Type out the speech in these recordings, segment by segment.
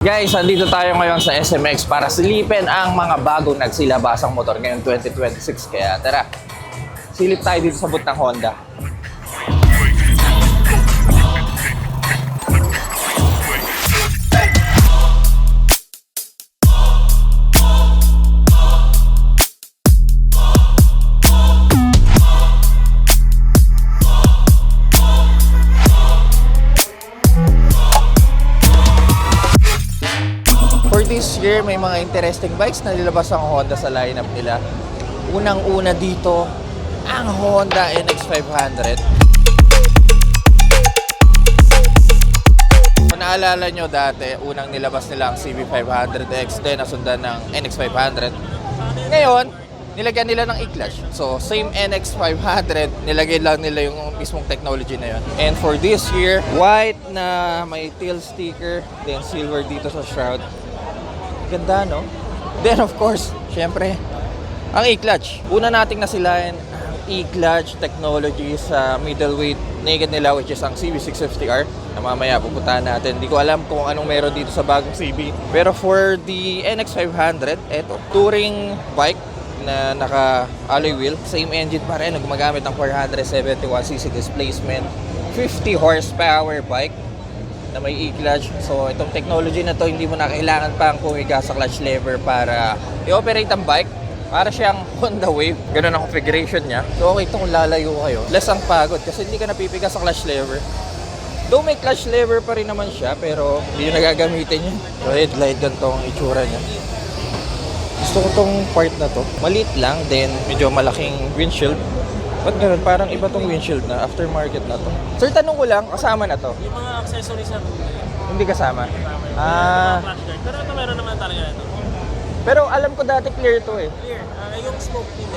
Guys, andito tayo ngayon sa SMX para silipin ang mga bagong nagsilabasang motor ngayong 2026. Kaya tara, silip tayo dito sa booth ng Honda. For this year, may mga interesting bikes na nilabas ang Honda sa lineup nila. Unang-una dito, ang Honda NX500. Kung naalala nyo dati, unang nilabas nila ang CB500X, then nasundan ng NX500. Ngayon, nilagyan nila ng e-clutch. So, same NX500, nilagay lang nila yung mismong technology na yun. And for this year, white na may tail sticker, then silver dito sa shroud. Ganda, no? Then, of course, syempre, ang e-clutch. Una nating nasilayan ang e-clutch technology sa middleweight naked nila, which is ang CB650R. Na mamaya pupuntahan natin. Hindi ko alam kung anong meron dito sa bagong CB. Pero for the NX500, eto, touring bike na naka-alloy wheel. Same engine pa rin, gumagamit ng 471cc displacement. 50 horsepower bike na may e-clutch. So, itong technology na to, hindi mo na kailangan pang pumiga sa clutch lever para i-operate ang bike. Para siyang Honda Wave. Ganun ang configuration niya. So, okay ito kung lalayo kayo. Less ang pagod kasi hindi ka napipiga sa clutch lever. Though may clutch lever pa rin naman siya, pero hindi nyo nagagamitin yun. So, headlight, ganito ang itsura niya. Gusto ko tong part na to. Maliit lang, then medyo malaking windshield. Ba't ganun? Parang iba tong windshield na, aftermarket na to. Sir, tanong ko lang, kasama na to? Yung mga accessories na Hindi kasama? flashlight. Pero ito meron naman talaga ito. Pero alam ko dati clear to eh. Clear. Yung smoke hindi.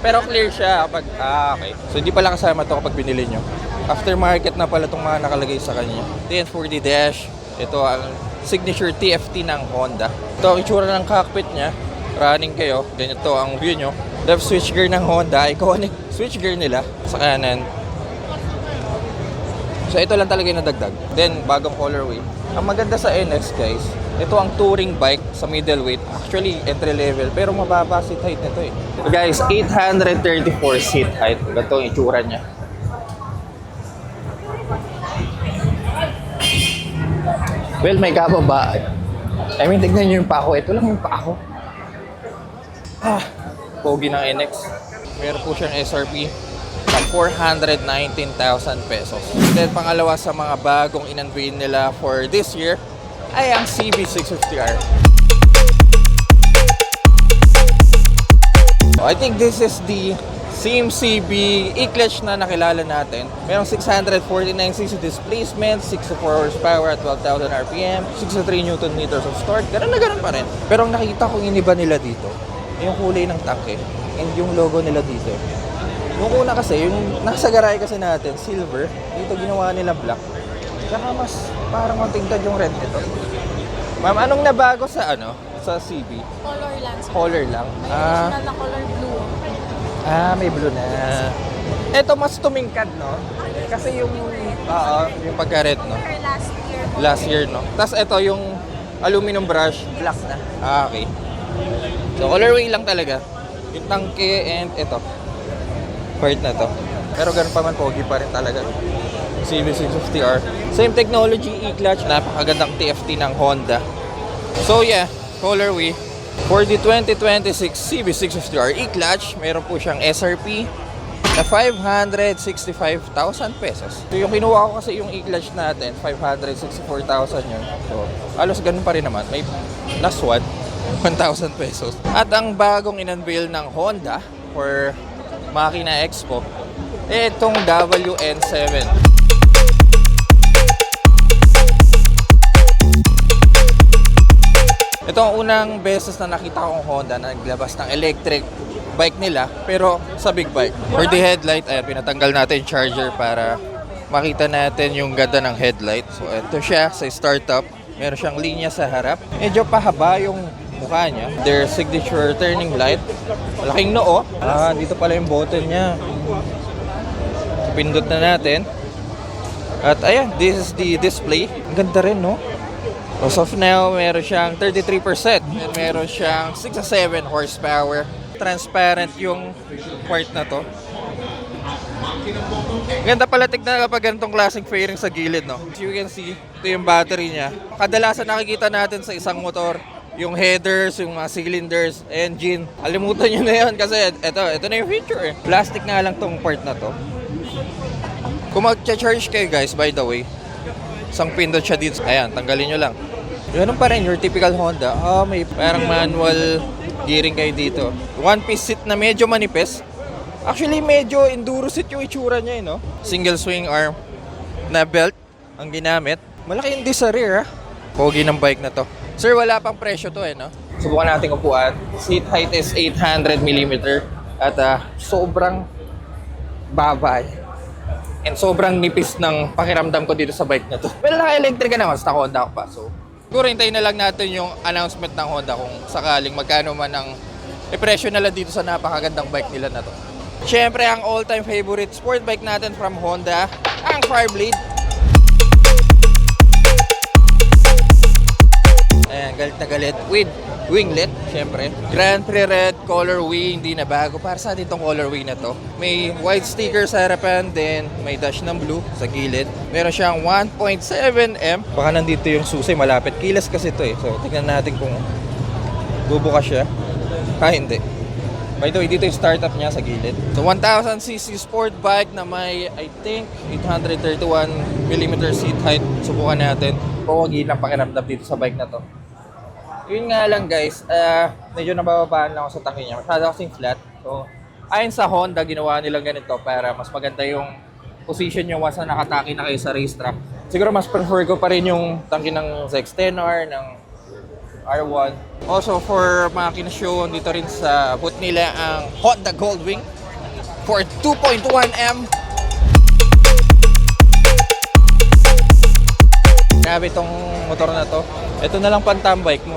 Pero clear siya kapag, okay. So, hindi pala kasama to kapag binili nyo. Aftermarket na pala itong mga nakalagay sa kanya. Then for the dash, ito ang signature TFT ng Honda. Ito ang itsura ng cockpit niya. Running kayo, ganito ang view nyo. Left switchgear ng Honda, iconic switchgear nila sa kanan. So ito lang talaga yung nadagdag. Then bagong colorway. Ang maganda sa NX guys, ito ang touring bike sa middleweight. Actually entry level pero mababa seat height nito eh. So guys, 834 seat height. Ganito ang itsura niya. Well, may kababa. I mean, tignan nyo yung pako. Ito lang yung pako. Pogi ng NX. Meron po siyang SRP na 419,000 pesos. Then, pangalawa sa mga bagong in-unveil nila for this year ay ang CB650R. I think this is the same CB e-clutch na nakilala natin. Merong 649cc displacement, 64 horsepower at 12,000 RPM, 63 Nm of torque. Ganun na ganun pa rin. Pero ang nakita kong iniba nila dito, yung kulay ng tanke and yung logo nila dito. Yung una kasi, yung nasa garahe kasi natin, silver. Dito ginawa nila black. Saka mas parang matingkad yung red nito. Ma'am, anong nabago sa sa CB? Color lang. Color lang. May additional na color blue. May blue na. Ito mas tumingkad, no? Kasi yung yung pagka-red, no? Last year. Last year, no? Tapos ito yung aluminum brush, black na. Okay. So colorway lang talaga. Yung tangke and ito. Part na to. Pero ganun pa man, pogi pa rin talaga. CB650R. Same technology, e-clutch. Napakagandang TFT ng Honda. So yeah, colorway. For the 2026 CB650R e-clutch, meron po siyang SRP na 565,000 pesos. So yung kinuha ko kasi yung e-clutch natin, 564,000 yun. So halos ganun pa rin naman. May last one, 1,000 pesos. At ang bagong in-unveil ng Honda for Makina Expo, itong WN7. Ito ang unang beses na nakita kong Honda na naglabas ng electric bike nila, pero sa big bike. For the headlight, ayan, pinatanggal natin yung charger para makita natin yung ganda ng headlight. So, ito siya sa startup. Meron siyang linya sa harap. Medyo pahaba yung mukha niya. Their signature turning light. Malaking noo. Dito pala yung button niya. So, pindot na natin. At ayan, this is the display. Ang ganda rin, no? As of now, meron siyang 33%. And meron siyang 6 to 7 horsepower. Transparent yung part na to. Ganda pala tignan kapag ganitong klaseng fairing sa gilid, no? As you can see, ito yung battery niya. Kadalasan nakikita natin sa isang motor, yung headers, yung mga cylinders, engine. Alimutan nyo na yun kasi ito na yung feature eh. Plastic nga lang tong part na to. Kung mag-charge kayo guys, by the way, isang pindot siya dito. Ayan, tanggalin nyo lang. Ganun pa rin, your typical Honda. May parang manual gearing kayo dito. One-piece seat na medyo manipis. Actually, medyo enduro seat yung itsura niya, no? Single swing arm na belt ang ginamit. Malaki yung disc sa rear, ha? Pogi ng bike na to. Sir, wala pang presyo to, no? Subukan natin upuan. Seat height is 800mm at sobrang babay. And sobrang nipis ng pakiramdam ko dito sa bike na to. Well, naka-electric ka naman, sa Honda ko pa. So, siguro hintayin na lang natin yung announcement ng Honda kung sakaling magkano man ang presyo nila dito sa napakagandang bike nila na to. Siyempre, ang all-time favorite sport bike natin from Honda, ang Fireblade. Ayan, galit na galit with winglet, siyempre. Grand Prix Red colorway, hindi na bago. Para sa atin itong colorway na to. May white sticker sa harapan, then may dash ng blue sa gilid. Meron siyang 1.7M. Baka nandito yung susi, malapit. Kilas kasi ito eh. So, tignan natin kung bubukas siya. Hindi. By the way, dito yung startup niya sa gilid. So, 1000cc sport bike na may, I think, 831mm seat height. Subukan natin. Pogi lang pakiramdam dito sa bike na to. Yun nga lang guys, medyo nabababaan lang ako sa tanki niya. Masyado kasing flat. So, ayon sa Honda, ginawa nilang ganito para mas maganda yung position nyo once na nakataki na kayo sa racetrack. Siguro mas prefer ko pa rin yung tanki ng ZX-10R, ng R1. Also for mga kinashow, dito rin sa boot nila ang Honda Goldwing for 2.1M. Grabe itong motor na to. Ito na lang pang-tam bike mo.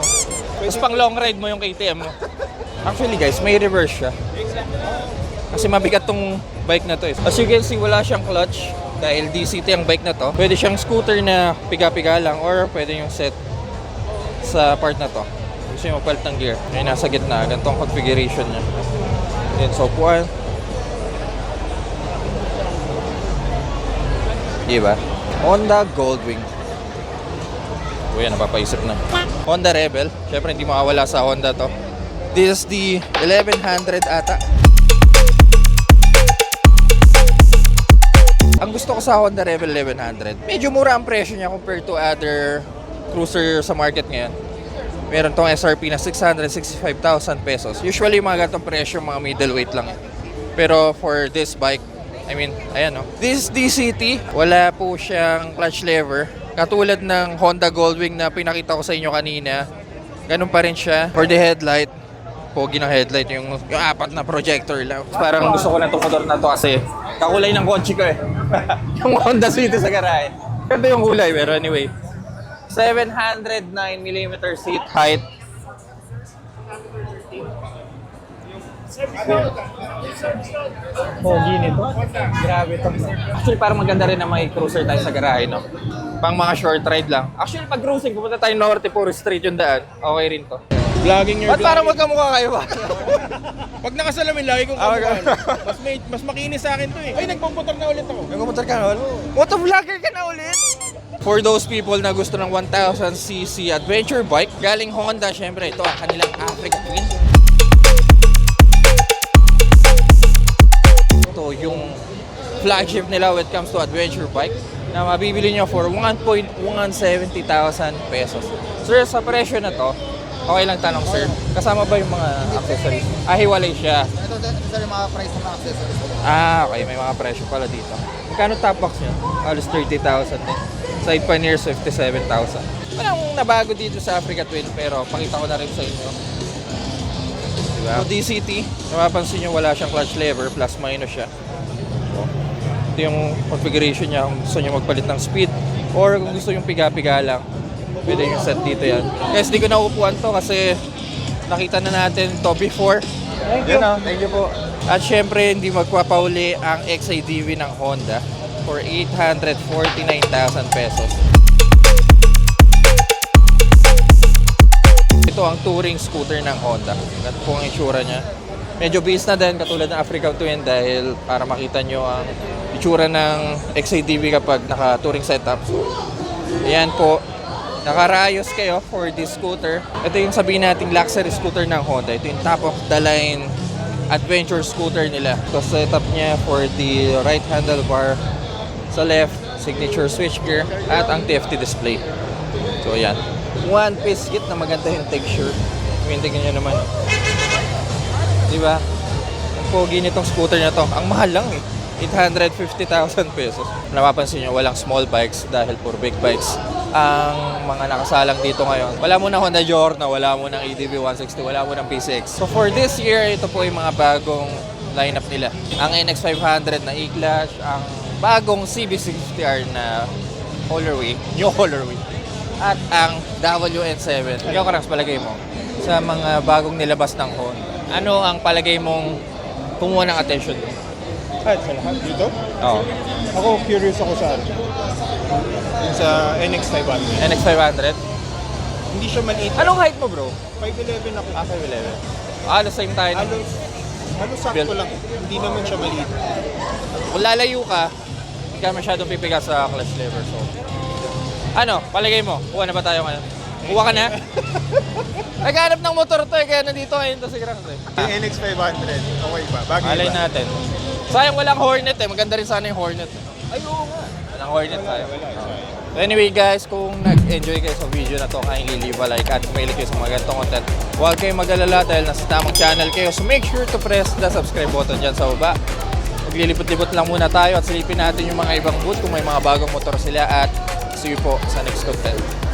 Tapos pang long ride mo yung KTM mo. Actually guys, may reverse siya. Kasi mabigat tong bike na to eh. As you can see, wala siyang clutch. Dahil DCT ang bike na to. Pwede siyang scooter na piga-piga lang or pwede yung set sa part na to. Gusto nyo mapalit ng gear. May nasa gitna. Ganitong configuration niya. Then, so puan. Diba? Honda Goldwing. Uy, napapaisip na. Honda Rebel. Siyempre, hindi makawala sa Honda to. This is the 1100 ata. Ang gusto ko sa Honda Rebel 1100, medyo mura ang presyo niya compared to other cruiser sa market ngayon. Meron tong SRP na 665,000 pesos. Usually mga ganitong presyo, mga middleweight lang. Pero for this bike, I mean, ayan no. This DCT, wala po siyang clutch lever. Katulad ng Honda Goldwing na pinakita ko sa inyo kanina. Ganun pa rin siya. For the headlight, pogi ng headlight, yung apat na projector lang. Parang gusto ko na itong motor na to kasi kakulay ng kotse ko eh. Yung Honda City sa garahe. Ganda yung kulay, pero anyway. 709mm seat height. Pogi nito. Grabe to. Actually, parang maganda rin na may cruiser tayo sa garahe, no? Pang mga short ride lang. Actually, pag cruising, pupunta tayo Norte, puro straight yung daan. Okay rin to. Vlogging your Ba't parang magkamukha kayo ba? Pag nakasalamin, lagi kong kamukha. Mas makinis sa akin to eh. Ay, nagpamotor na ulit ako. Nagmumotor ka na ulit? Motovlogger ka na ulit? For those people na gusto ng 1000cc adventure bike, galing Honda, syempre ito ang kanilang Africa Twin. Ito yung flagship nila when it comes to adventure bike na mabibili nyo for 1,170,000 pesos. Sir, sa presyo na to, okay lang tanong sir, kasama ba yung mga accessories? Hiwalay siya. Ito yung mga price ng mga accessories. Okay, may mga presyo pala dito. Magkano top box nyo? Halos 30,000 din. Side panniers, 57,000. Walang nabago dito sa Africa Twin, pero pakita ko na rin sa inyo. Diba? So, DCT, napapansin nyo wala siyang clutch lever, plus minus siya. So, ito yung configuration niya kung gusto nyo magpalit ng speed or kung gusto yung piga-piga lang. Pwede yung set dito yan. Guys, di ko naupuan to kasi nakita na natin to before. Thank you. Thank you po. At syempre, hindi magpapauli ang XIDV ng Honda for 849,000 pesos. ito ang touring scooter ng Honda. Ganito po ang itsura niya. Medyo base na din, katulad ng African Twin dahil para makita nyo ang itsura ng XATV kapag naka-touring setup. So, ayan po. Nakarayos kayo for this scooter. Ito yung sabihin nating luxury scooter ng Honda. Ito yung top of the line adventure scooter nila. Ito setup niya for the right handlebar. Sa left, signature switchgear at ang TFT display. So ayan. One piece kit na maganda yung texture. Tingnan nyo naman. Diba? Ang pogi nitong scooter na to. Ang mahal lang eh. 850,000 pesos. Napapansin nyo, walang small bikes dahil for big bikes ang mga nakasalang dito ngayon. Wala mo ng Honda Giorno, wala mo ng ADV 160, wala mo ng PCX. So for this year, ito po yung mga bagong lineup nila. Ang NX500 na E-Clash, ang bagong CB60R na colorway, new colorway, at ang WN7. Ikaw, Karams, palagay mo sa mga bagong nilabas ng Honda. Ano ang palagay mong kumuha ng attention mo? At sa lahat dito, Oo. ako curious ako sa ano. Yung sa NX500. NX500? Hindi siya maliit. Anong height mo, bro? 5'11 ako. 5'11. Halos same tayo. Halos sakto lang. Hindi naman siya maliit. Kung lalayo ka, hindi ka masyadong pipiga sa clutch lever. So, ano, palagay mo? Kuha na ba tayo ngayon? Kuha ka na? Naghanap ng motor to eh, kaya nandito ngayon to si Grams eh. Yung NX500, okay ba? Bagay Alay ba? natin. Sayang walang Hornet eh. Maganda rin sana yung Hornet. Ay, oo nga. Walang Hornet tayo. So anyway guys, kung nag-enjoy kayo sa video na to, kindly leave a like at mahilig kayo sa mga ganitong content. Huwag kayong mag-alala dahil nasa tamang channel kayo. So make sure to press the subscribe button dyan sa baba. Maglilipot-lipot lang muna tayo at silipin natin yung mga ibang booth kung may mga bagong motor sila at see you po sa next content.